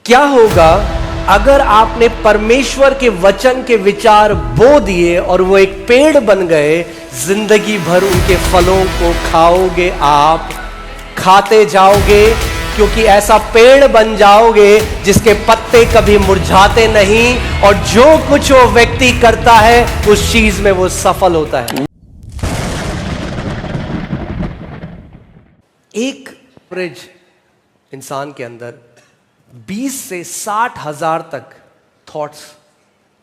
क्या होगा अगर आपने परमेश्वर के वचन के विचार बो दिए और वो एक पेड़ बन गए, जिंदगी भर उनके फलों को खाओगे, आप खाते जाओगे, क्योंकि ऐसा पेड़ बन जाओगे जिसके पत्ते कभी मुरझाते नहीं और जो कुछ वो व्यक्ति करता है उस चीज में वो सफल होता है। एक एवरेज इंसान के अंदर 20 से 60,000 तक थॉट्स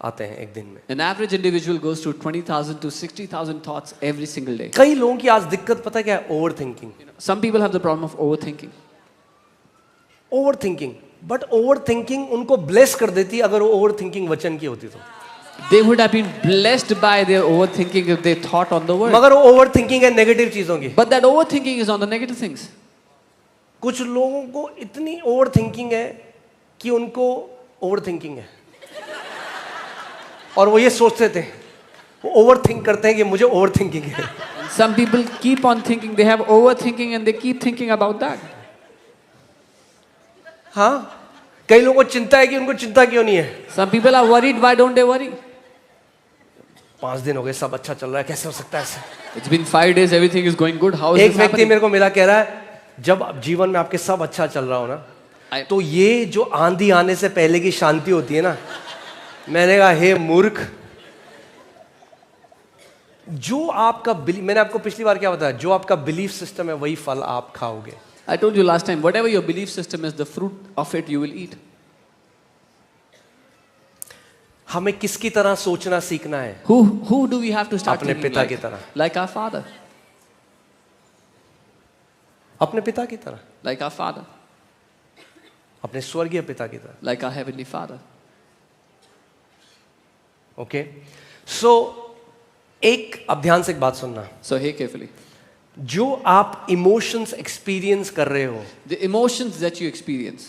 आते हैं एक दिन में। An average individual goes through 20,000 to 60,000 thoughts every single day. कई लोगों की आज दिक्कत पता है क्या है? Over thinking. Some people have the problem of overthinking. Over thinking, but over thinking उनको ब्लेस कर देती अगर वो ओवर थिंकिंग वचन की होती तो। They would have been blessed by their overthinking if they thought on the word. मगर वो ओवर थिंकिंग है नेगेटिव चीजों की। But that overthinking is on the negative things. कुछ लोगों को इतनी ओवर थिंकिंग है कि उनको ओवर थिंकिंग है और वो ये सोचते थे, वो ओवर थिंक करते हैं कि मुझे ओवर थिंकिंग है। Some people keep on thinking, they have overthinking and they keep thinking about that. हाँ, कई लोगों को चिंता है कि उनको चिंता क्यों नहीं है। Some people are worried, why don't they worry? 5 दिन हो गए, सब अच्छा चल रहा है, कैसे हो सकता है ऐसा? It's been 5 days, everything is going good. How is एक this व्यक्ति happening? मेरे को मिला, कह रहा है जब जीवन में आपके सब अच्छा चल रहा हो ना, तो ये जो आंधी आने से पहले की शांति होती है ना, मैंने कहा हे मूर्ख, जो आपका मैंने आपको पिछली बार क्या बताया, जो आपका बिलीफ सिस्टम है वही फल आप खाओगे। I told you last time, whatever your belief system is, the fruit of it you will eat. हमें किसकी तरह सोचना सीखना है? Who do we have to start अपने thinking पिता like? की तरह। Like our father. अपने पिता की तरह, Like our father. अपने स्वर्गीय पिता की तरह। Like our heavenly father. Okay, so एक अब ध्यान से एक बात सुनना। So hear carefully. जो आप इमोशंस एक्सपीरियंस कर रहे हो, The emotions that you experience.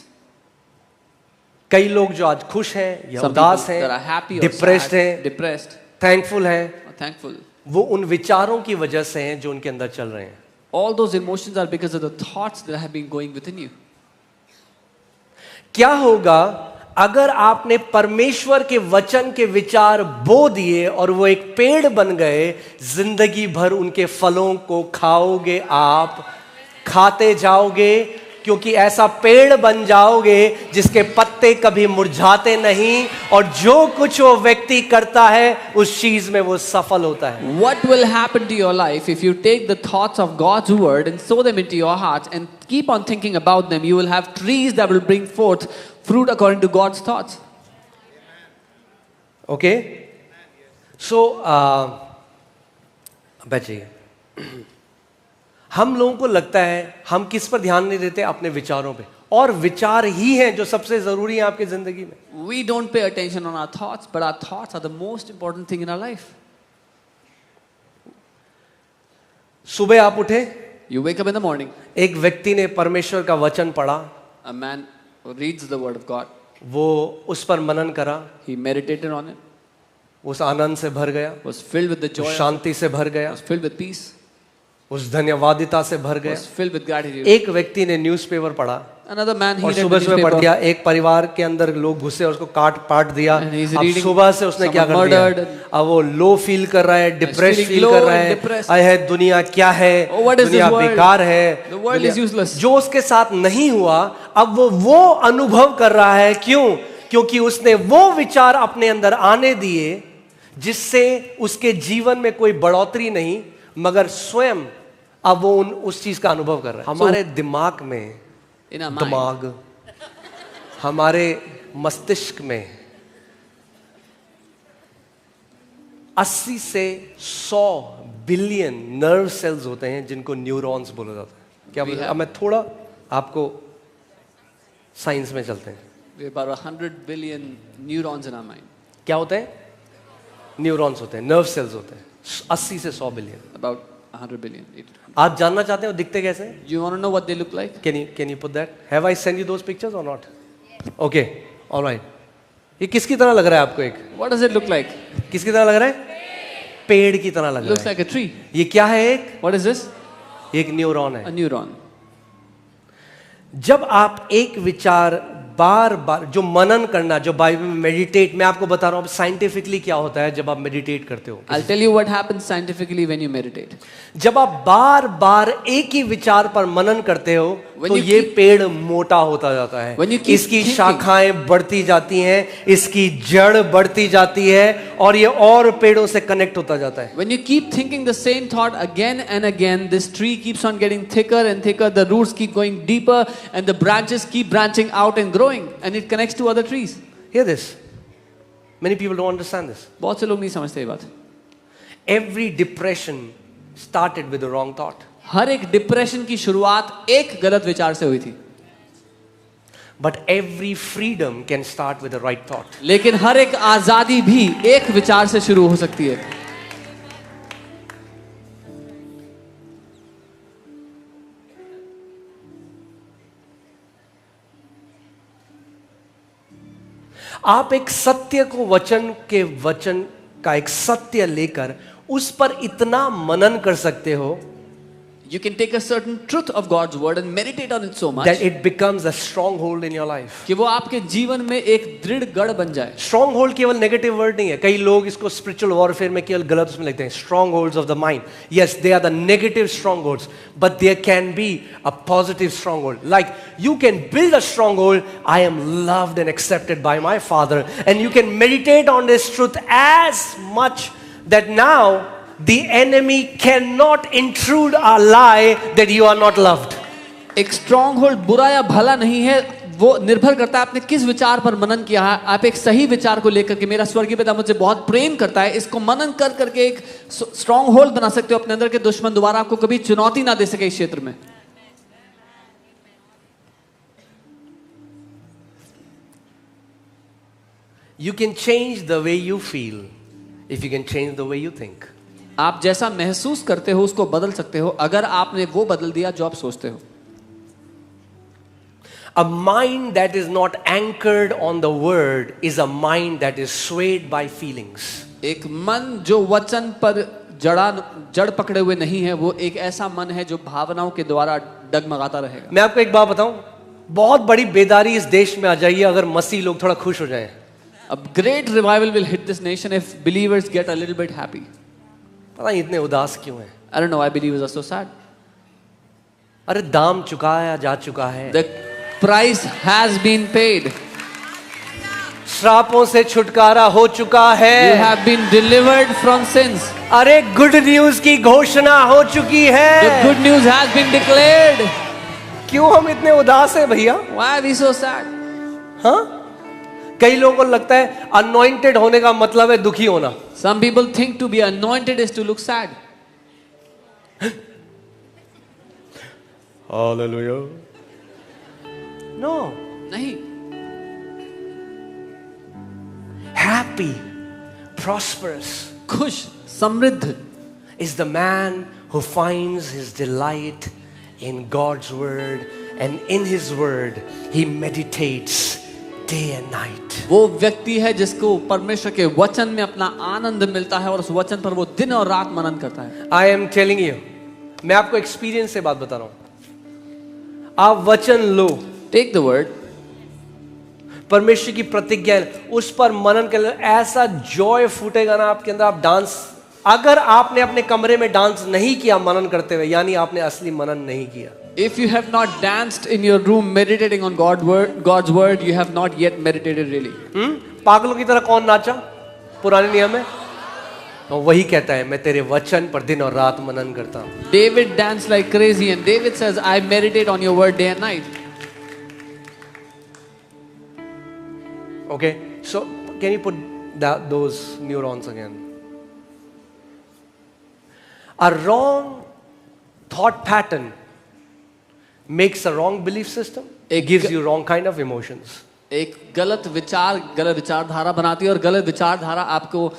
कई लोग जो आज खुश हैं या Some उदास people that are हैं, happy or डिप्रेस्ड sad, हैं, depressed, थैंकफुल हैं, or thankful. वो उन विचारों की वजह से हैं जो उनके अंदर चल रहे हैं। All those emotions are because of the thoughts that have been going within you. क्या होगा अगर आपने परमेश्वर के वचन के विचार बो दिए और वो एक पेड़ बन गए, जिंदगी भर उनके फलों को खाओगे, आप खाते जाओगे, क्योंकि ऐसा पेड़ बन जाओगे जिसके पत्ते कभी मुरझाते नहीं और जो कुछ वो व्यक्ति करता है उस चीज में वो सफल होता है। What will happen to your life if you take the thoughts of God's word and sow them into your heart and keep on thinking about them? You will have trees that will bring forth fruit according to God's thoughts. Okay, so बचिए, हम लोगों को लगता है हम किस पर ध्यान नहीं देते, अपने विचारों पे, और विचार ही हैं जो सबसे जरूरी है आपकी जिंदगी में। We don't pay attention on our thoughts, but our thoughts are the most important thing in our life. सुबह आप उठे, You wake up in the morning, एक व्यक्ति ने परमेश्वर का वचन पढ़ा, a man reads the word of God. वो उस पर मनन करा, He meditated on it, उस आनंद से भर गया, was filled with the joy, उस शांति से भर गया, was filled with peace, उस धन्यवादिता से भर गया। was filled with gratitude. एक व्यक्ति ने न्यूज़पेपर पढ़ा Another man, he और read the सुबह सुबह पढ़ दिया, newspaper. एक परिवार के अंदर लोग घुसे और उसको काट पाट दिया। And he's अब reading सुबह से उसने क्या कर someone दिया, murdered. अब वो लो फील कर रहा है, डिप्रेस feeling फील low कर रहा and है, depressed. आय है दुनिया क्या है, Oh, what is दुनिया this world? बेकार है, The world is useless. जो उसके साथ नहीं हुआ अब वो अनुभव कर रहा है। क्यों? क्योंकि उसने वो विचार अपने अंदर आने दिए जिससे उसके जीवन में कोई बढ़ोतरी नहीं, मगर स्वयं अब वो उस चीज का अनुभव कर रहा है। हमारे दिमाग में, In our mind, दिमाग, हमारे मस्तिष्क में 80 से 100 बिलियन नर्व सेल्स होते हैं जिनको न्यूरॉन्स बोला जाता है। क्या बोला? अब मैं थोड़ा आपको साइंस में चलते हैं। we have about 100 billion neurons in our mind. क्या होते हैं? न्यूरॉन्स होते हैं, नर्व सेल्स होते हैं, 80 से 100 बिलियन। About 100 billion. आप जानना चाहते हो दिखते कैसे हैं? You want to know what they look like? Can you put that? Have I sent you those pictures or not? Okay, all right. ये किसकी तरह लग रहा है आपको? एक What does it look like? किसकी तरह लग रहा है? पेड़ की तरह लग Looks रहा है। like a tree. ये क्या है? एक What is this? एक न्यूरॉन है। A neuron. जब आप एक विचार बार बार जो मनन करना, जो बाइबल में मेडिटेट, मैं आपको बता रहा हूं साइंटिफिकली क्या होता है जब आप मेडिटेट करते हो। I'll tell you what happens scientifically when you meditate. जब आप बार बार एक ही विचार पर मनन करते हो तो ये पेड़ मोटा होता जाता है, इसकी शाखाएं बढ़ती जाती हैं, इसकी जड़ बढ़ती जाती है और ये और पेड़ों से कनेक्ट होता जाता है। When you keep thinking the same thought again and again, this tree keeps on getting thicker and thicker, the roots keep going deeper and the branches keep branching out and growing and it connects to other trees. Hear this. Many people don't understand this. बहुत से लोग नहीं समझते ये बात। Every depression started with the wrong thought. हर एक depression की शुरुआत एक गलत विचार से हुई थी। But every freedom can start with the right thought. लेकिन हर एक आजादी भी एक विचार से शुरू हो सकती है। आप एक सत्य को वचन का एक सत्य लेकर उस पर इतना मनन कर सकते हो You can take a certain truth of God's word and meditate on it so much that it becomes a stronghold in your life. कि वो आपके जीवन में एक दृढ़ गढ़ बन जाए। Stronghold केवल नेगेटिव वर्ड नहीं है, कई लोग इसको स्पिरिचुअल वॉरफेयर में केवल गलत उसमें लिखते हैं। Strongholds of the mind, yes, they are the negative strongholds, but there can be a positive stronghold. Like you can build a stronghold, I am loved and accepted by my Father, and you can meditate on this truth as much that now the enemy cannot intrude our lie that you are not loved. एक strong hold बुरा या भला नहीं है, वो निर्भर करता है आपने किस विचार पर मनन किया है। आप एक सही विचार को लेकर के मेरा स्वर्गीय पिता मुझे बहुत प्रेम करता है, इसको मनन कर करके एक स्ट्रॉन्ग होल्ड बना सकते हो अपने अंदर के दुश्मन दोबारा आपको कभी चुनौती ना दे सके इस क्षेत्र में। You can change the way you feel if you can change the way you think. आप जैसा महसूस करते हो उसको बदल सकते हो अगर आपने वो बदल दिया जो आप सोचते हो। A mind that is not anchored on the word is a mind that is swayed by feelings. एक मन जो वचन पर जड़ पकड़े हुए नहीं है, वो एक ऐसा मन है जो भावनाओं के द्वारा डगमगाता रहेगा। मैं आपको एक बात बताऊं, बहुत बड़ी बेदारी इस देश में आ जाइए अगर मसीह लोग थोड़ा खुश हो जाएं। A great revival will hit this nation if believers get a little bit happy. पता नहीं इतने उदास क्यों हैं? I don't know why believers are so sad. अरे दाम चुकाया जा चुका है, The price has been paid. श्रापों से छुटकारा हो चुका है। You have been delivered from sins. अरे गुड न्यूज की घोषणा हो चुकी है। The good news has been declared. क्यों हम इतने उदास हैं भैया? Why are we so sad? हाँ? कई लोगों को लगता है अनॉइंटेड होने का मतलब है दुखी होना। Some people think to be anointed is to look sad. Hallelujah. No. नहीं। Happy, prosperous, खुश, समृद्ध is the man who finds his delight in God's word, and in his word he meditates day and night. वो व्यक्ति है जिसको परमेश्वर के वचन में अपना आनंद मिलता है और उस वचन पर वो दिन और रात मनन करता है। I am telling you, मैं आपको एक्सपीरियंस से बात बता रहा हूं। आप वचन लो, Take the word, परमेश्वर की प्रतिज्ञा उस पर मनन कर, ऐसा जॉय फूटेगा ना आपके अंदर। आप डांस, अगर आपने अपने कमरे में डांस नहीं किया मनन करते हुए, यानी आपने असली मनन नहीं किया। if you have not danced in your room meditating on God's word, you have not yet meditated really. पागलों की तरह कौन नाचा पुराने नियम में? तो वही कहता है मैं तेरे वचन पर दिन और रात मनन करता हूं। David danced like crazy and David says, I meditate on your word day and night. Okay, so can you put those neurons again? A wrong thought pattern makes a wrong belief system. It gives you wrong kind of emotions. एक गलत विचारधारा बनाती है और गलत विचारधारा आपको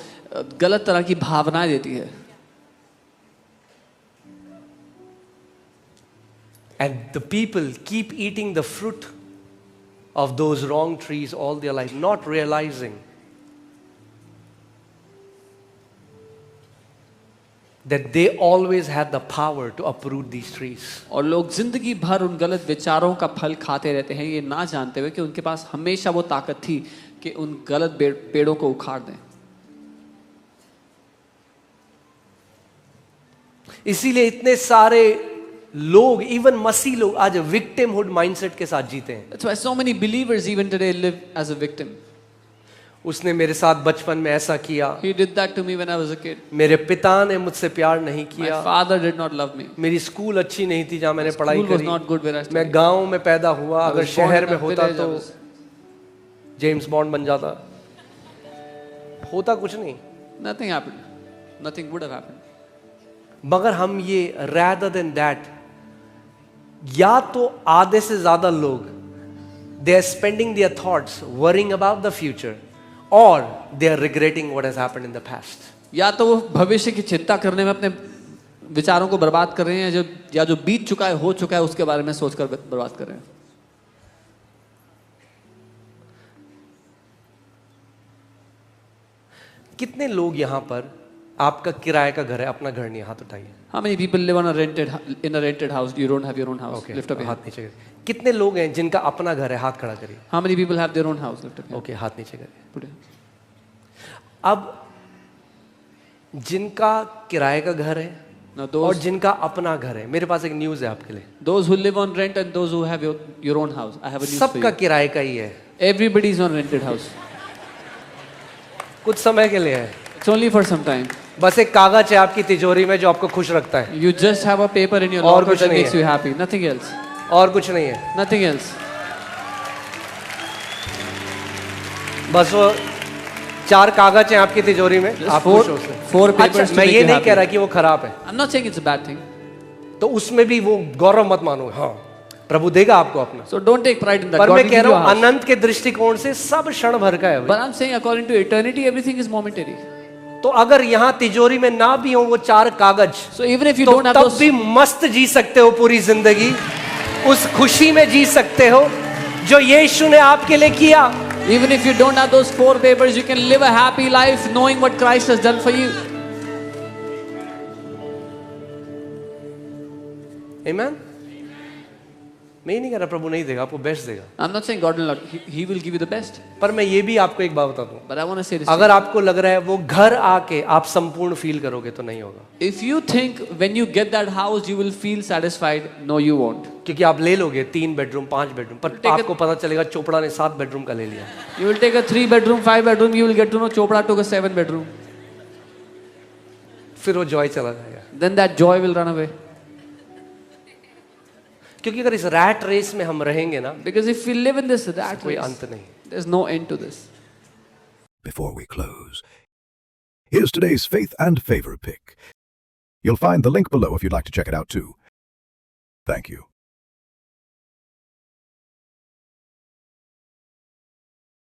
गलत तरह की भावनाएं देती है। And the people keep eating the fruit of those wrong trees all their life, not realizing that they always had the power to uproot these trees. और लोग जिंदगी भर उन गलत विचारों का फल खाते रहते हैं, ये ना जानते हुए कि उनके पास हमेशा वो ताकत थी कि उन गलत पेड़ों को उखाड़ दें। इसीलिए इतने सारे लोग, इवन मसीह लोग, आज विक्टिमहुड माइंडसेट के साथ जीते हैं। That's why so many believers even today live as a victim. उसने मेरे साथ बचपन में ऐसा किया, He did that to me when I was a kid. मेरे पिता ने मुझसे प्यार नहीं My किया, father did not love me. मेरी स्कूल अच्छी नहीं थी जहाँ मैंने पढ़ाई School was करी, not good where I मैं studied. गांव में पैदा हुआ, I अगर was born शहर in में a होता village, तो I was- जेम्स बॉन्ड बन जाता। होता कुछ नहीं, Nothing happened. Nothing would have happened. मगर हम ये rather than that, या तो आधे से ज्यादा लोग they are spending their thoughts worrying about the future, or they are regretting what has happened in the past. या तो वो भविष्य की चिंता करने में अपने विचारों को बर्बाद कर रहे हैं, या जो बीत चुका है, हो चुका है, उसके बारे में सोचकर बर्बाद कर रहे हैं। कितने लोग यहाँ पर, आपका किराए का घर है, अपना घर नहीं है, हाथ उठाइए। How many people live in a rented house? You don't have your own house. Okay, Lift up your हाथ hand. नीचे करिए। कितने लोग हैं जिनका अपना घर है, हाथ खड़ा करिए। How many people have their own house? Lift up your hand. Okay, हाथ नीचे करिए। Put it. अब जिनका किराए का घर है Now और those जिनका अपना घर है, मेरे पास एक न्यूज है आपके लिए। those who live on rent and those who have your own house. I have a news for सबका you. किराए का ही है, Everybody is on rented house. कुछ समय के लिए है। It's only for some time. बस एक कागज है आपकी तिजोरी में जो आपको खुश रखता है, You just have a paper in your और locker कुछ that नहीं makes है। you happy. Nothing else. और कुछ नहीं है। Nothing else. बस वो 4 कागज हैं आपकी तिजोरी में, Just आप four- खुश हो उससे। four papers अच्छा, to मैं make ये you नहीं happy. कह रहा कि वो खराब है, I'm not saying it's a bad thing. तो उसमें भी वो गौरव मत मानो। हाँ, प्रभु देगा आपको अपना, So don't take pride in that. पर God मैं will कह give you रहा a हूँ house. अनंत के दृष्टिकोण से सब क्षण भर का है भाई। But I'm saying according to eternity, everything is momentary. तो अगर यहाँ तिजोरी में ना भी हो वो 4 कागज, So even if you तो don't have तब those, भी मस्त जी सकते हो पूरी जिंदगी, उस खुशी में जी सकते हो जो यीशु ने आपके लिए किया। even if you don't have those 4 papers, you can live a happy life knowing what Christ has done for you. Amen? मैं ये नहीं कह रहा प्रभु नहीं देगा, आपको बेस्ट देगा, I'm not saying God will not. He will give you the best. पर मैं ये भी आपको एक बात बता दूं, But I want to say this. अगर आपको लग रहा है वो घर आके आप संपूर्ण फील करोगे तो नहीं होगा, If you think when you get that house you will feel satisfied, no you won't. क्योंकि आप ले लोगे 3 बेडरूम 5 बेडरूम, पर Take आपको पता चलेगा चोपड़ा ने 7 बेडरूम का ले लिया। You will take a 3 bedroom, 5 bedroom, you will get to know Chopra took a 7 bedroom. फिर वो जॉय चला जाएगा, Then that joy will run away. क्योंकि अगर इस रैट रेस में हम रहेंगे ना, Because if we live in this rat कोई race, अंत नहीं। there's no end to this. Before we close, here's today's Faith and Favor pick. You'll find the link below if you'd like to check it out too. Thank you.